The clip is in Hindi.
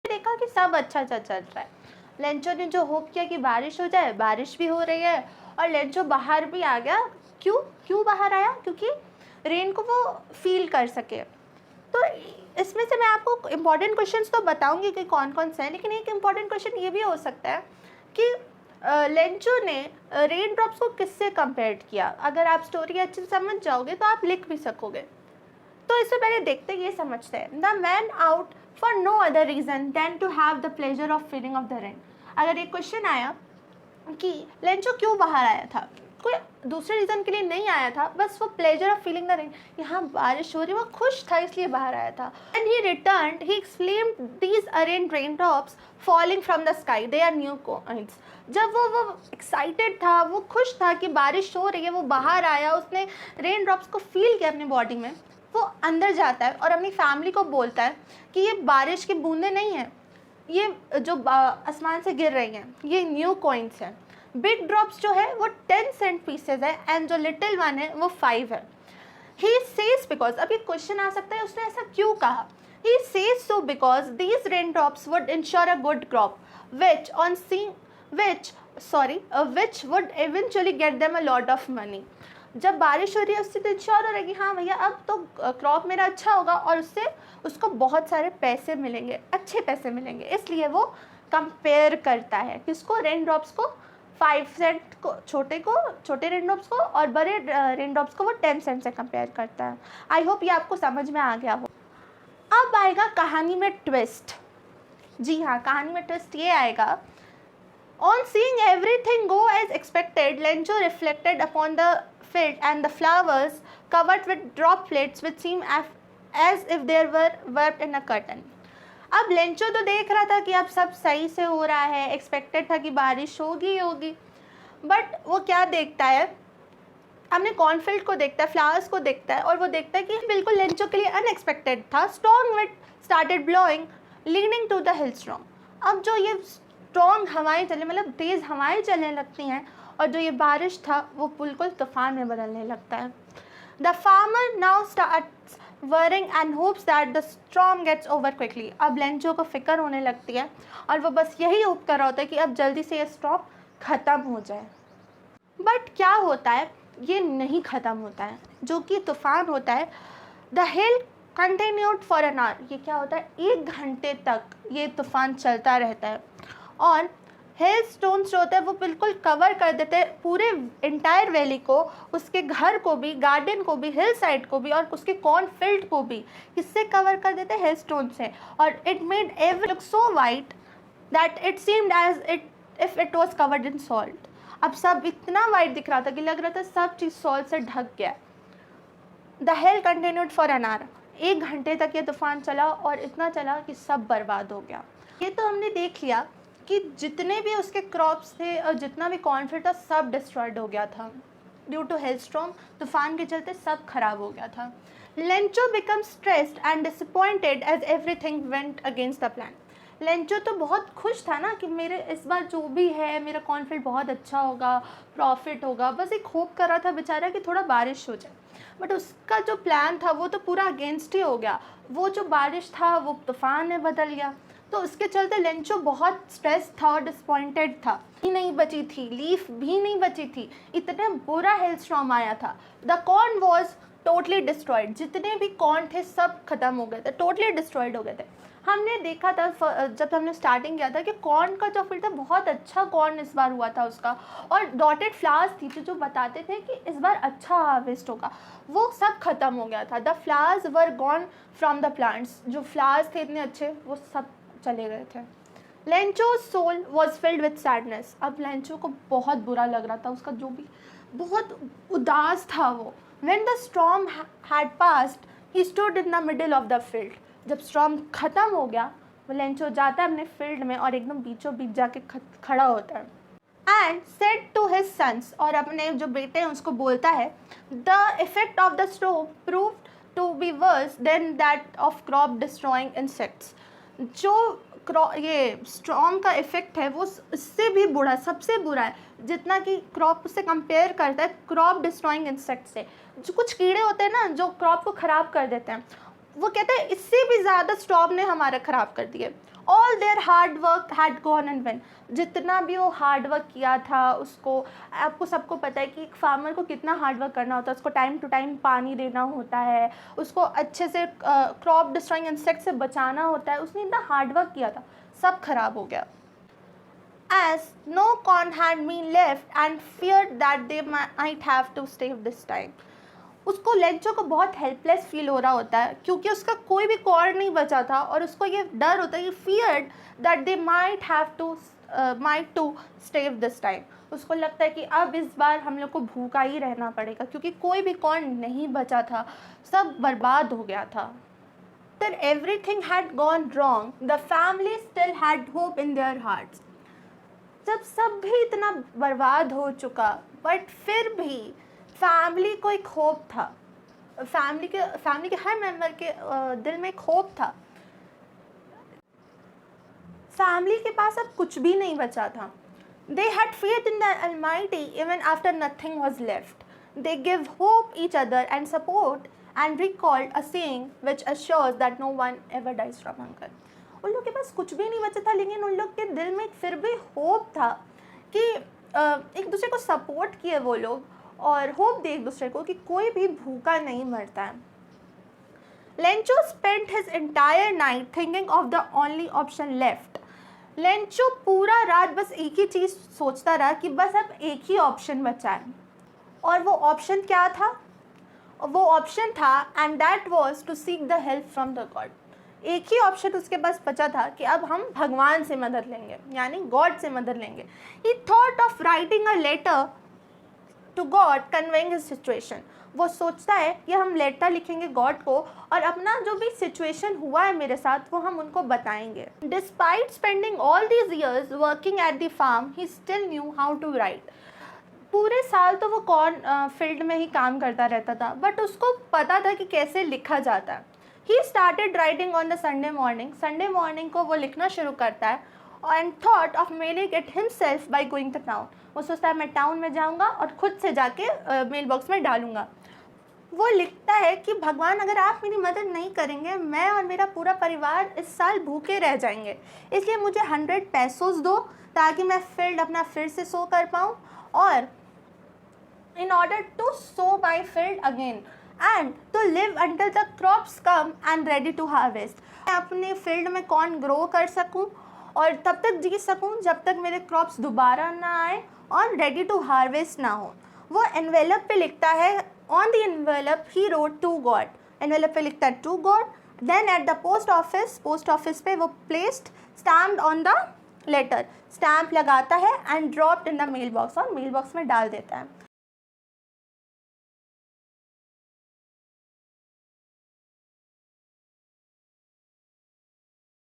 देखा कि सब अच्छा अच्छा चल रहा है। लेंचो ने जो होप किया कि बारिश हो जाए, बारिश भी हो रही है और लेंचो बाहर भी आ गया। क्यों क्यों बाहर आया? क्योंकि रेन को वो फील कर सके। तो इसमें से मैं आपको इम्पॉर्टेंट क्वेश्चंस तो बताऊंगी कि कौन कौन से हैं, लेकिन एक इम्पॉर्टेंट क्वेश्चन ये भी हो सकता है कि लेंचो ने रेन ड्रॉप्स को किससे कंपेयर किया। अगर आप स्टोरी अच्छे से समझ जाओगे तो आप लिख भी सकोगे। तो इससे पहले देखते ये समझते हैं। The man out for no other reason than to have the pleasure of feeling of the rain. अगर एक क्वेश्चन आया कि लेंचो क्यों बाहर आया था, कोई दूसरे रीज़न के लिए नहीं आया था, बस वो pleasure of feeling the rain, यहाँ बारिश हो रही, वो खुश था इसलिए बाहर आया था। And he return he explain these aren't rain drops falling from the sky, they are new coins. जब वो एक्साइटेड था, वो खुश था कि बारिश हो रही है, वो बाहर आया, उसने रेन ड्रॉप्स को फील किया अपनी बॉडी में, वो अंदर जाता है और अपनी फैमिली को बोलता है कि ये बारिश की बूंदें नहीं हैं, ये जो आसमान से गिर रही हैं ये न्यू कॉइन्स हैं। बिग ड्रॉप्स जो है वो 10 सेंट पीसेज है एंड जो लिटिल वन है वो 5 है। ही सेज बिकॉज, अब ये क्वेश्चन आ सकता है उसने ऐसा क्यों कहा। He says so because these rain drops would ensure a good crop which on seeing which would eventually get them a lot of money। जब बारिश हो रही है उससे तो इंश्योर हो रहा है कि हाँ भैया अब तो क्रॉप मेरा अच्छा होगा और उससे उसको बहुत सारे पैसे मिलेंगे, अच्छे पैसे मिलेंगे, इसलिए वो कंपेयर करता है किसको, रेन ड्रॉप्स को, 5 सेंट को, छोटे रेन ड्रॉप्स को, और बड़े रेन ड्रॉप्स को वो 10 सेंट से कंपेयर करता है। आई होप ये आपको समझ में आ गया हो। अब आएगा कहानी में ट्विस्ट। जी हाँ, कहानी में ट्विस्ट ये आएगा। On seeing everything go as expected, Lencho reflected upon the field and the flowers covered with droplets which seemed as if they were wrapped in a curtain। अब लेंचो तो देख रहा था कि अब सब सही से हो रहा है, एक्सपेक्टेड था कि बारिश होगी होगी, बट वो क्या देखता है, अपने कॉर्नफील्ड को देखता है, फ्लावर्स को देखता है, और वो देखता है कि बिल्कुल लेंचो के लिए अनएक्सपेक्टेड था। Strong wind started blowing leading to the hailstorm. अब जो ये स्ट्रॉन्ग हवाएं चलने, मतलब तेज़ हवाएं चलने लगती हैं, और जो ये बारिश था वो बिल्कुल तूफान में बदलने लगता है। The farmer now starts worrying and hopes that the storm gets over quickly. अब लेंचो को फिक्र होने लगती है और वो बस यही होप कर रहा होता है कि अब जल्दी से ये स्टॉर्म ख़त्म हो जाए। बट क्या होता है, ये नहीं ख़त्म होता है। जो कि तूफ़ान होता है, the hell continued for an hour. ये क्या होता है, 1 घंटे तक ये तूफ़ान चलता रहता है, और हेल स्टोन्स जो होते हैं वो बिल्कुल कवर कर देते हैं पूरे इंटायर वैली को, उसके घर को भी, गार्डन को भी, हिल साइड को भी, और उसके कॉर्नफील्ड को भी। किससे कवर कर देते हैं, हेल स्टोन से। और it made every look so white that it seemed as if it was covered in salt. अब सब इतना वाइट दिख रहा था कि लग रहा था सब चीज़ सॉल्ट से ढक गया। The hell continued for an hour. 1 घंटे तक ये तूफान चला, और इतना चला कि सब बर्बाद हो गया। ये तो हमने देख लिया कि जितने भी उसके क्रॉप्स थे और जितना भी कॉर्नफील्ड था सब डिस्ट्रॉयड हो गया था ड्यू टू हेलस्टॉर्म। तूफान के चलते सब खराब हो गया था। Lencho become stressed and disappointed as everything went against the plan. Lencho तो बहुत खुश था ना कि मेरे इस बार जो भी है मेरा कॉर्नफील्ड बहुत अच्छा होगा, प्रॉफिट होगा, बस एक होप कर रहा था बेचारा कि थोड़ा बारिश हो जाए। बट उसका जो प्लान था वो तो पूरा अगेंस्ट ही हो गया। वो जो बारिश था वो तूफान में बदल गया, तो उसके चलते लेंचो बहुत स्ट्रेस था और डिसअपॉइंटेड था। भी नहीं बची थी, लीफ भी नहीं बची थी, इतना बुरा हेलस्टॉर्म आया था। The corn was totally destroyed. जितने भी कॉर्न थे सब खत्म हो गए थे, टोटली डिस्ट्रॉयड हो गए थे। हमने देखा था जब हमने स्टार्टिंग किया था कि कॉर्न का जो फील्ड था बहुत अच्छा कॉर्न इस बार हुआ था उसका, और डॉटेड फ्लावर्स थी जो बताते थे कि इस बार अच्छा हार्वेस्ट होगा, वो सब खत्म हो गया था। The flowers were gone from the plants. जो फ्लावर्स थे इतने अच्छे वो सब चले गए थे। लेंचो's soul was filled with sadness. अब लेंचो को बहुत बुरा लग रहा था, उसका जो भी बहुत उदास था वो। When the storm had passed, he stood in the middle of the field। जब स्टॉर्म ख़त्म हो गया, वो लेंचो जाता है अपने फील्ड में और एकदम बीचों बीच जाके खड़ा होता है। And said to his sons, और अपने जो बेटे हैं उसको बोलता है, the effect of the storm proved to be worse than that of crop destroying insects. जो ये स्टॉर्म का इफ़ेक्ट है वो इससे भी बुरा, सबसे बुरा है, जितना कि क्रॉप से कंपेयर करता है क्रॉप डिस्ट्रॉइंग इंसेक्ट से। जो कुछ कीड़े होते हैं ना जो क्रॉप को ख़राब कर देते हैं, वो कहते हैं इससे भी ज़्यादा स्टॉर्म ने हमारा ख़राब कर दिया। All there hard work had gone in when. जितना भी वो हार्ड वर्क किया था, उसको, आपको सबको पता है कि एक फार्मर को कितना हार्ड वर्क करना होता है, उसको टाइम टू टाइम पानी देना होता है, उसको अच्छे से क्रॉप डिस्ट्रॉइंग इंसेक्ट से बचाना होता है, उसने इतना हार्ड वर्क किया था, सब खराब हो गया। As no corn had been left and feared that they might have to stave this time. उसको लेंचो को बहुत हेल्पलेस फील हो रहा होता है क्योंकि उसका कोई भी कॉर्न नहीं बचा था और उसको ये डर होता है कि feared that they might to starve this time. उसको लगता है कि अब इस बार हम लोग को भूखा ही रहना पड़ेगा क्योंकि कोई भी कॉर्न नहीं बचा था, सब बर्बाद हो गया था। After everything had gone wrong, the family still had hope in their hearts. जब सब भी इतना बर्बाद हो चुका बट फिर भी फैमिली को एक होप था, फैमिली के हर मेंबर के दिल में एक होप था। फैमिली के पास अब कुछ भी नहीं बचा था। They had faith in the Almighty even after nothing was left. They give hope each other and support and recalled a saying which assures that no one ever dies from hunger. उन लोग के पास कुछ भी नहीं बचा था लेकिन उन लोग के दिल में फिर भी होप था कि एक दूसरे को सपोर्ट किए वो लोग और होप दे एक दूसरे को कि कोई भी भूखा नहीं मरता है। Lencho spent his entire night thinking of the only option left. Lencho पूरा रात बस एक ही चीज़ सोचता रहा कि बस अब एक ही ऑप्शन बचा है और वो ऑप्शन क्या था? वो ऑप्शन था and that was to seek the help from the god. एक ही ऑप्शन उसके पास बचा था कि अब हम भगवान से मदद लेंगे, यानी गॉड से मदद लेंगे। He thought of writing a letter to god conveying his situation. वो सोचता है कि हम लेटर लिखेंगे गॉड को और अपना जो भी सिचुएशन हुआ है मेरे साथ वो हम उनको बताएंगे। Despite spending all these years working at the farm he still knew how to write. पूरे साल तो वो कॉर्न फील्ड में ही काम करता रहता था बट उसको पता था कि कैसे लिखा जाता है। He started writing on the Sunday morning. Sunday morning को वो लिखना शुरू करता है and thought of mailing it himself by going to town. वो सोचता है मैं टाउन में जाऊंगा और खुद से जाके मेल बॉक्स में डालूंगा। वो लिखता है कि भगवान अगर आप मेरी मदद नहीं करेंगे मैं और मेरा पूरा परिवार इस साल भूखे रह जाएंगे, इसलिए मुझे 100 पेसोस दो ताकि मैं फील्ड अपना फिर से सो कर पाऊँ और in order to sow my field again and to live until the crops come and ready to harvest. मैं अपने फील्ड में कॉर्न ग्रो कर सकूं और तब तक जी सकूं जब तक मेरे क्रॉप्स दोबारा ना आए और रेडी टू हार्वेस्ट ना हो। वो एनवेलप पे लिखता है, on the envelope he wrote to god. Envelope पे लिखता है to god, then at the post office पे वो placed stamped on the letter, stamp लगाता है and dropped in the mail box और मेल बॉक्स में डाल देता है।